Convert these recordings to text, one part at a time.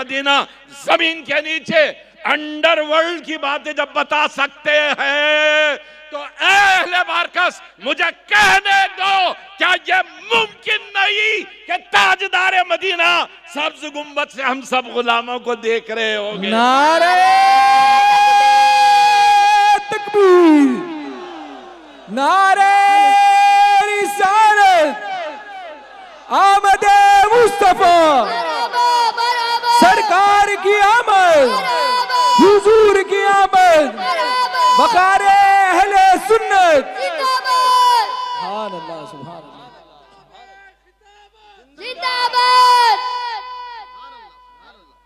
Medina जमीन के नीचे अंडरवर्ल्ड की बातें जब बता सकते हैं तो अहले मार्कस मुझे कहने दो, क्या यह मुमकिन नहीं कि ताजदार मदीना सब्ज गुंबद से हम सब गुलामों को देख रहे होंगे? नारे तकबीर, नारे रिसालत, आमदे मुस्तफा, सरकार की आमद, हुजूर की आमद, वकारे अहले सुन्नत। सुभान अल्लाह, सुभान अल्लाह, जिंदाबाद।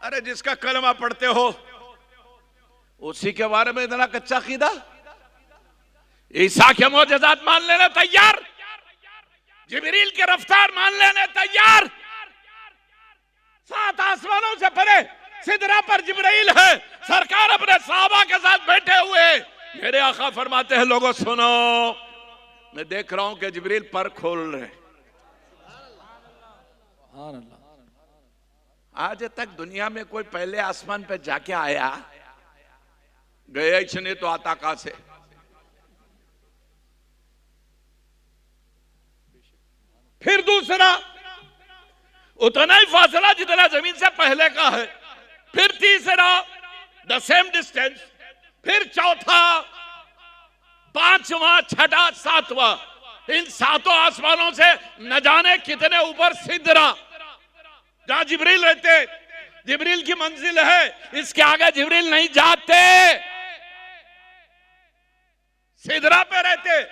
अरे जिसका कलमा पढ़ते हो उसी के बारे में इतना कच्चा कीदा? ईसा के मोजज़ात मान लेने तैयार, जिब्रील की रफ्तार मान लेने तैयार, सात आसमानों से परे सिदरा पर जिब्रील है, सरकार अपने साहबा के साथ बैठे हुए। मेरे आका फरमाते हैं, लोगों सुनो, मैं देख रहा हूं कि जिब्रील पर खोल रहे। आज तक दुनिया में कोई पहले आसमान पे जाके आया? गया ही नहीं तो आता कहां से? फिर दूसरा उतना ही फासला जितना जमीन से पहले का है, फिर तीसरा द सेम डिस्टेंस, फिर चौथा, पांचवा, छठा, सातवां, इन सातों आसमानों से न जाने कितने ऊपर सिदरा जहां जिब्रील रहते, जिब्रील की मंजिल है, इसके आगे जिब्रील नहीं जाते, सिदरा पे रहते।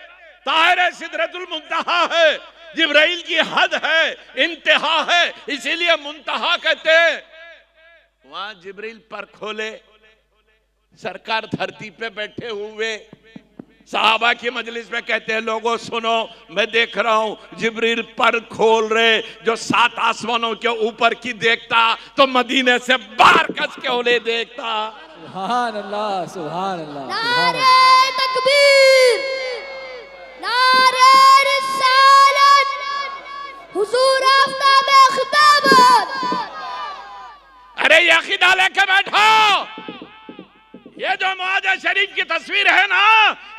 ताहिर सिदरतुल मुंतहा है, जिब्राइल की हद है, इंतहा है, इसीलिए मुंतहा कहते। वहां जिब्रील पर खोले, सरकार धरती पे बैठे हुए, साहबा की मजलिस में कहते हैं, लोगों सुनो, मैं देख रहा हूं जिब्रील पर खोल रहे। जो सात आसमानों के ऊपर की देखता तो मदीने से बाहर कस के ओले देखता। सुभान अल्लाह, सुभान अल्लाह, नारे तकबीर, नारे रिसालत, हुजूर आफ्ताब खिताबत। अरे ये अकीदा लेके बैठो। ये जो मुआजा शरीफ की तस्वीर है ना,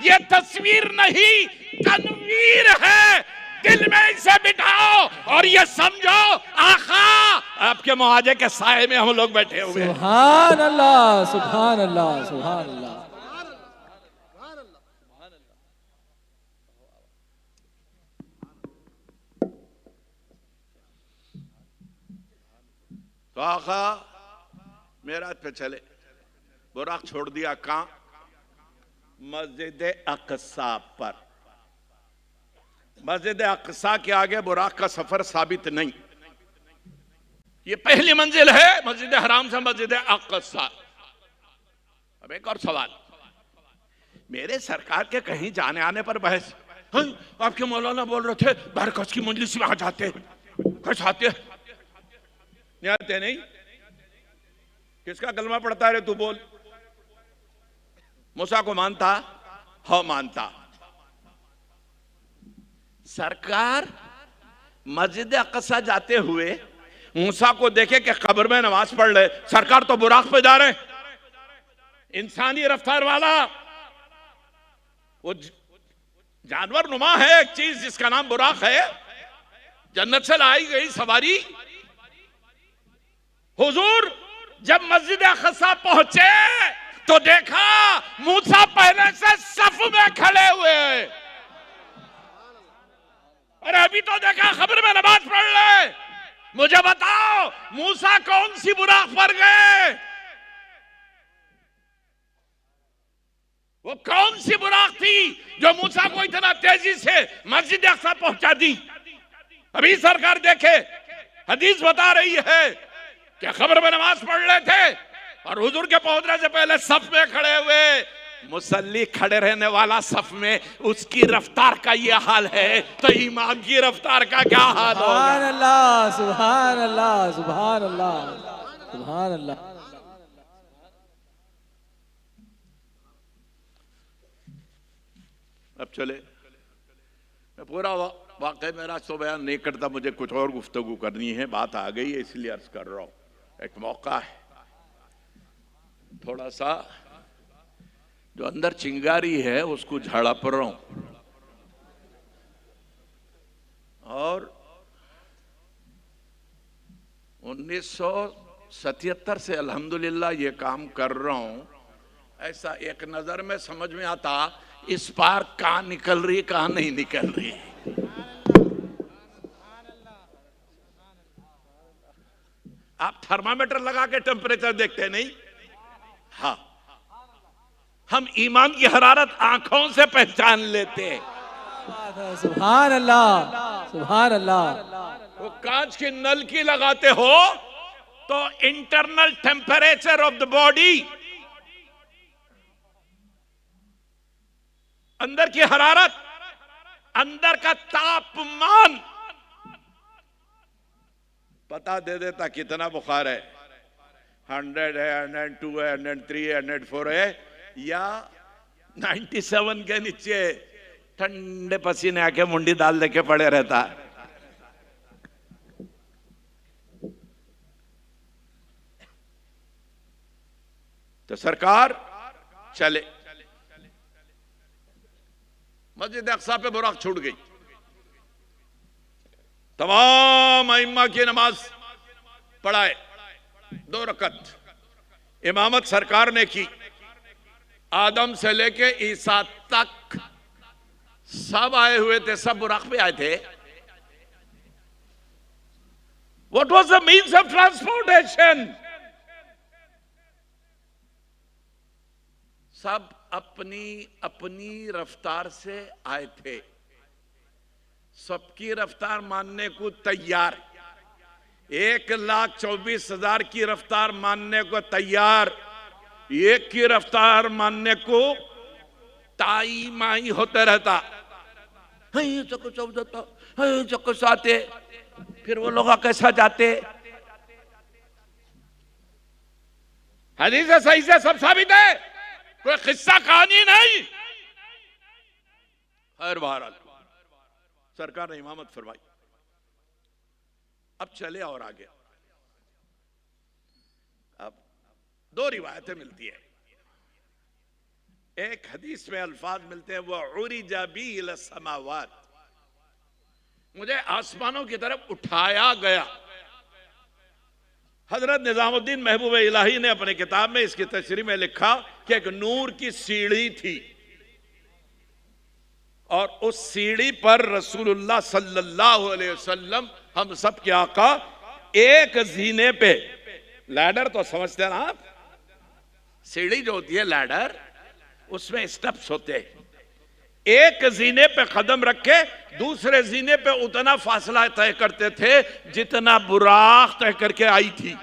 ये तस्वीर नहीं, तनवीर है। दिल में इसे बिठाओ और ये समझो, आका आपके मुआजे के साए में हम लोग बैठे हुए हैं। सुभान अल्लाह, सुभान अल्लाह, सुभान अल्लाह। तो आका मेराज पे चले, बुराक छोड़ दिया कहां? मस्जिद अक्सा पर। मस्जिद अक्सा के आगे बुराक का सफर साबित नहीं। ये पहली मंजिल है मस्जिद हराम से मस्जिद अक्सा। अब एक और सवाल, मेरे सरकार के कहीं जाने आने पर बहस, आपके मौलाना बोल रहे थे बरकस की मजलिस में आ जाते, कैसे आते? नहीं आते? नहीं। किसका कलमा पढ़ता है रे तू? बोल। मूसा को मानता? हाँ मानता। सरकार मस्जिद अक्सा जाते हुए मूसा को देखे कि कब्र में नमाज पढ़ ले, सरकार तो बुराक पे जा रहे, इंसानी रफ्तार वाला, वो जानवर नुमा है एक चीज जिसका नाम बुराक है, जन्नत से लाई गई सवारी। हुजूर जब मस्जिद अक्सा पहुंचे तो देखा मूसा पहले से सफ में खड़े हुए। अरे अभी तो देखा खबर में नमाज पढ़ ले। मुझे बताओ मूसा कौन सी बुराक पर गए? वो कौन सी बुराक थी जो मूसा को इतना तेजी से मस्जिद अक्सा पहुंचा दी? अभी सरकार देखे, हदीस बता रही है कि खबर में नमाज पढ़ रहे थे और हुजूर के पहुंचने से पहले सफ में खड़े हुए। मुसल्ली खड़े रहने वाला सफ में, उसकी रफ्तार का ये हाल है तो इमाम की रफ्तार का क्या हाल होगा? सुभान अल्लाह, सुभान अल्लाह, सुभान अल्लाह, सुभान अल्लाह। अब चले, मैं पूरा वाकई मेरा तो बयान नहीं करता, मुझे कुछ और गुफ्तगू करनी है, बात आ गई है इसलिए अर्ज कर रहा हूं। एक मौका है, थोड़ा सा जो अंदर चिंगारी है उसको झाड़ा पर रहा हूं। और 1977 से अल्हम्दुलिल्लाह ये काम कर रहा हूं। ऐसा एक नजर में समझ में आता इस पार कहां निकल रही कहां नहीं निकल रही। आप थर्मामीटर लगा के टेम्परेचर देखते नहीं? हाँ, हम ईमान की हरारत आंखों से पहचान लेते हैं। सुभान अल्लाह, सुभान अल्लाह। वो कांच की नल की लगाते हो तो internal temperature of the body, अंदर की हरारत, अंदर का तापमान पता दे देता कितना बुखार है। 100 है, 102 है, 103 है, 104 है, या 97 के नीचे ठंडे पसीने आके मुंडी डाल देके पड़े रहता। तो सरकार चले, मस्जिद अक्सा पे बुराक छूट गई, तमाम अइम्मा की नमाज पढ़ाए, 2 रकत इमामत सरकार ने की। आदम से लेके ईसा तक सब आए हुए थे, सब बुराक पे आए थे। What was the means of transportation? सब अपनी अपनी रफ्तार से आए थे, सबकी रफ्तार मानने को तैयार। 1,24,000 की रफ्तार मानने को तैयार, एक की रफ्तार मानने को ताई माई होते रहता। चक्कर आते, फिर वो लोग कैसा जाते। हदीस सही से सब साबित है, कोई किस्सा कहानी नहीं। हर भारत सरकार ने इमामत फरमाई। अब चले और आगे। अब 2 रिवायतें मिलती है। एक हदीस में अल्फाज मिलते हैं, वह उरिजा बी इला समावात, मुझे आसमानों की तरफ उठाया गया। हजरत निजामुद्दीन महबूब इलाही ने अपने किताब में इसकी तशरीह में लिखा कि एक नूर की सीढ़ी थी और उस सीढ़ी पर रसूलुल्लाह सल्लल्लाहु अलैहि वसल्लम, हम सब के आका, एक जीने पे, लैडर तो समझते हैं ना आप, सीढ़ी जो होती है लैडर, उसमें स्टेप्स होते हैं। एक जीने पे कदम रखे दूसरे जीने पे उतना फासला तय करते थे जितना बुराक तय करके आई थी।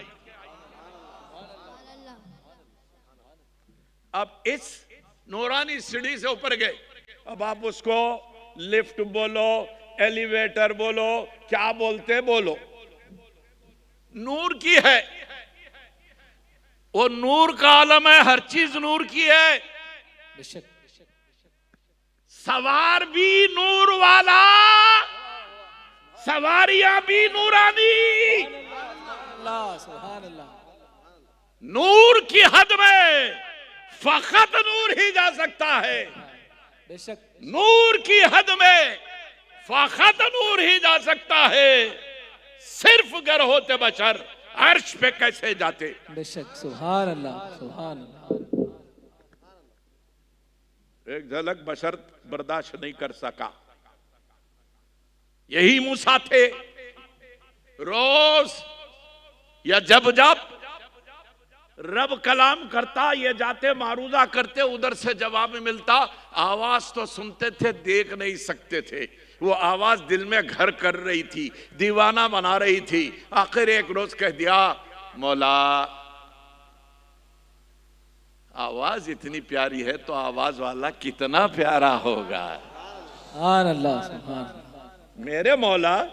अब इस नूरानी सीढ़ी से ऊपर गए, अब आप उसको लिफ्ट बोलो, एलिवेटर बोलो, क्या बोलते बोलो, नूर की है। वो नूर का आलम है, हर चीज नूर की है। बेशक, सवार भी नूर वाला, सवारियां भी नूरानी। अल्लाह, सुभान अल्लाह। नूर की हद में फकत नूर ही जा सकता है। बेशक, नूर की हद में फकत नूर ही जा सकता है। सिर्फ गर होते बशर अर्श पे कैसे जाते। बेशक, सुभान अल्लाह, सुभान अल्लाह। एक झलक बशर बर्दाश्त नहीं कर सका। यही मूसा थे, रोज या जब जब रब कलाम करता, ये जाते मारूजा करते, उधर से जवाब मिलता। आवाज तो सुनते थे, देख नहीं सकते थे। वो आवाज दिल में घर कर रही थी, दीवाना बना रही थी। आखिर एक रोज कह दिया, मौला आवाज इतनी प्यारी है तो आवाज वाला कितना प्यारा होगा। सुभान अल्लाह, सुभान अल्लाह। मेरे मौला,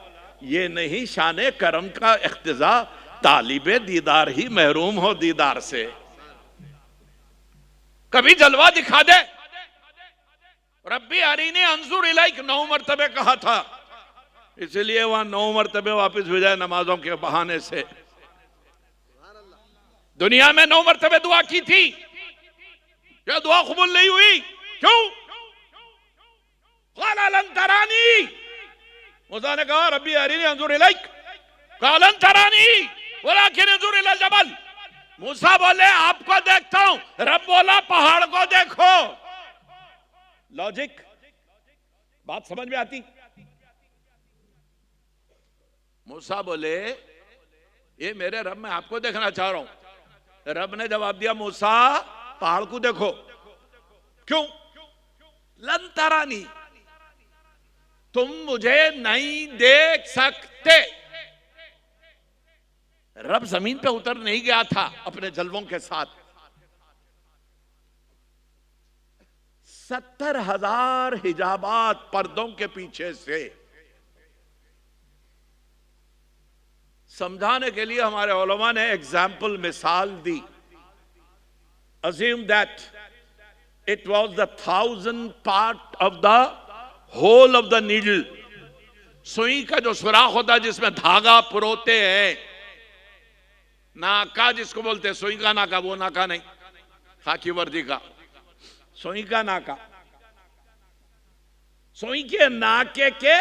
ये नहीं शाने करम का इख्तिजा, तालिबे दीदार ही महरूम हो दीदार से। कभी जलवा दिखा दे। रब्बी अरीनी अंजुर इलाइक 9 मरतबे कहा था, इसलिए वहां 9 मरतबे वापस भेजा नमाजों के बहाने से। दुनिया में 9 मरतबे दुआ की थी, क्या दुआ कबूल नहीं हुई? क्यों? क़ाल लन तरानी, मूसा ने कहा रब्बी अरिनी अंजुर इलैक, क़ाल लन तरानी वलाकिन अंजुर इलल जबल। मूसा बोले आपको देखता हूं, रब बोला पहाड़ को देखो। लॉजिक, बात समझ में आती? मूसा बोले ये मेरे रब, मैं आपको देखना चाह रहा हूं। रब ने जवाब दिया मूसा पहाड़ को देखो। क्यों? लन तरानी, तुम मुझे नहीं देख सकते। रब जमीन पे उतर नहीं गया था अपने जलवों के साथ। 70,000 हिजाबात पर्दों के पीछे से। समझाने के लिए हमारे उलमा ने एग्जाम्पल, मिसाल दी। Assume that it was the 1,000th part of the whole of the needle. सुई का जो सुराख होता है जिसमें धागा पुरोते हैं, नाका जिसको बोलते हैं, सुई का नाका, वो नाका नहीं, खाकी वर्दी का, सुई का नाका। सुई के नाके के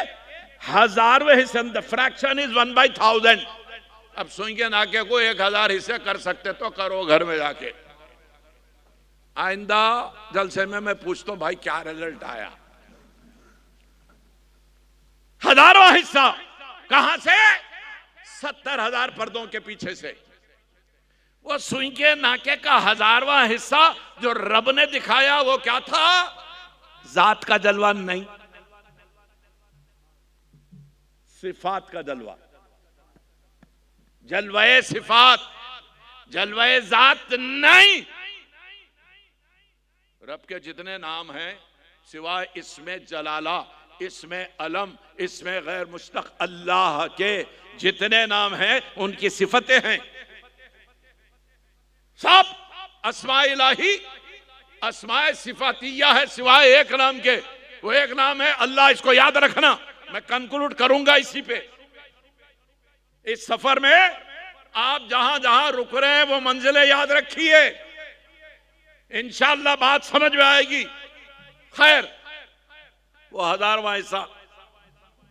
1000वें हिस्से, फ्रैक्शन इज 1/1000। अब सुई के नाके को 1000 हिस्से कर सकते तो करो घर में जाके। आइंदा जलसे में मैं पूछता हूं भाई क्या रिजल्ट आया? 1000वां हिस्सा कहां से? 70,000 पर्दों के पीछे से। वो सुई के नाके का 1000वां हिस्सा जो रब ने दिखाया वो क्या था? जात का जलवा नहीं, सिफात का जलवा। जलवाए सिफात, जलवाए जात नहीं। रब के जितने नाम हैं सिवाय इसमें जलाला, इसमें अलम, इसमें गैर मुश्तक अल्लाह के जितने नाम हैं उनकी सिफतें हैं। सब अस्माए इलाही, अस्माए सिफातिया है सिवाय एक नाम के। वो एक नाम है अल्लाह। इसको याद रखना, मैं कंक्लूड करूंगा इसी पे। इस सफर में आप जहां जहां रुक रहे हैं वो मंजिलें याद रखिए, इंशाअल्लाह बात समझ में आएगी। खैर, वो 1000वां हिस्सा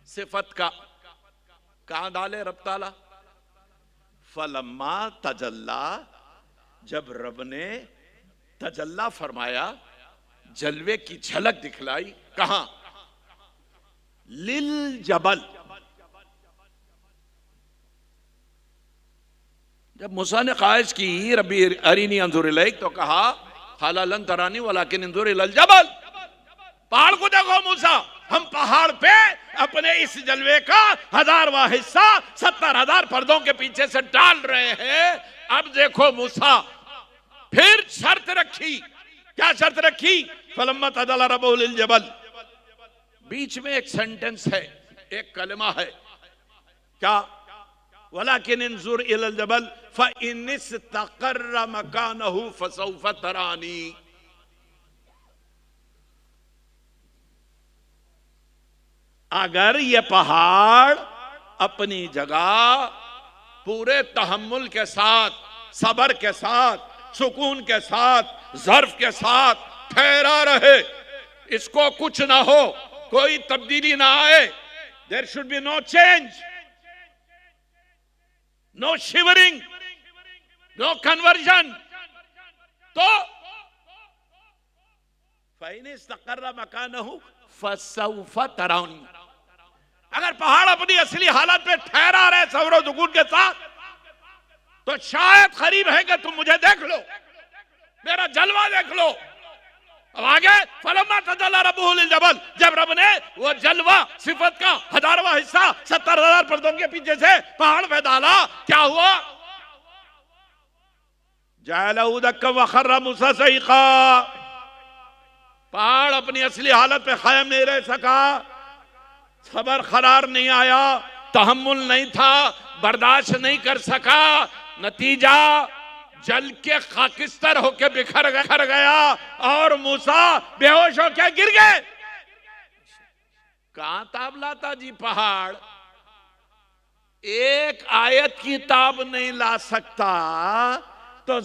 सिफत का कहां डाले रब ताला? फलम्मा तजल्ला, जब रब ने तजल्ला फरमाया, जलवे की झलक दिखलाई। कहां? लिल जबल। जब मूसा ने ख्वाहिश की रब्बी अरीनी अंजुर इलैक, तो कहा खाला लन तरानी वलाकिन अंजुर इलल जबल, पहाड़ को देखो मूसा। हम पहाड़ पे अपने इस जलवे का 1000वां हिस्सा 70,000 पर्दों के पीछे से डाल रहे हैं। अब देखो मूसा, फिर शर्त रखी। क्या शर्त रखी? फलम्मा तजल्ला रब्बुहु लिल जबल। बीच में एक सेंटेंस है, एक कलमा है। क्या? वलाकिन इंजुर इलल जबल फइन इस्तक़र्र मकानहु फसौफ तरानी। अगर ये पहाड़ अपनी जगह पूरे तहम्मुल के साथ, सबर के साथ, सुकून के साथ, ज़र्फ के साथ ठहरा रहे, इसको कुछ ना हो, कोई तब्दीली ना आए, there should be no change, no shivering, no conversion, तो फ़इन इस्तक़र्र मकानहु फसौफ तरानी। अगर पहाड़ अपनी असली हालत पे ठहरा रहे सब्र सुकून के साथ, तो शायद करीब है कि तुम मुझे देख लो, मेरा जलवा देख लो। अब आगे फलम्मा तजल्ला रब्बुहु लिल जबल, जब रब ने वो जलवा सिफत का 1000वां हिस्सा 70,000 पर्दों के पीछे से पहाड़ पे डाला, क्या हुआ? जअलहु दक्का व खर्रा मूसा सईक़ा। पहाड़ अपनी असली हालत पे कायम नहीं रह सका, सबर करार नहीं आया, तहम्मुल नहीं था, बर्दाश्त नहीं कर सका। नतीजा जल के खाकिस्तर होके बिखर गया और मूसा बेहोश होके गिर गए। कहां ताब लाता जी पहाड़? एक आयत की ताब नहीं ला सकता,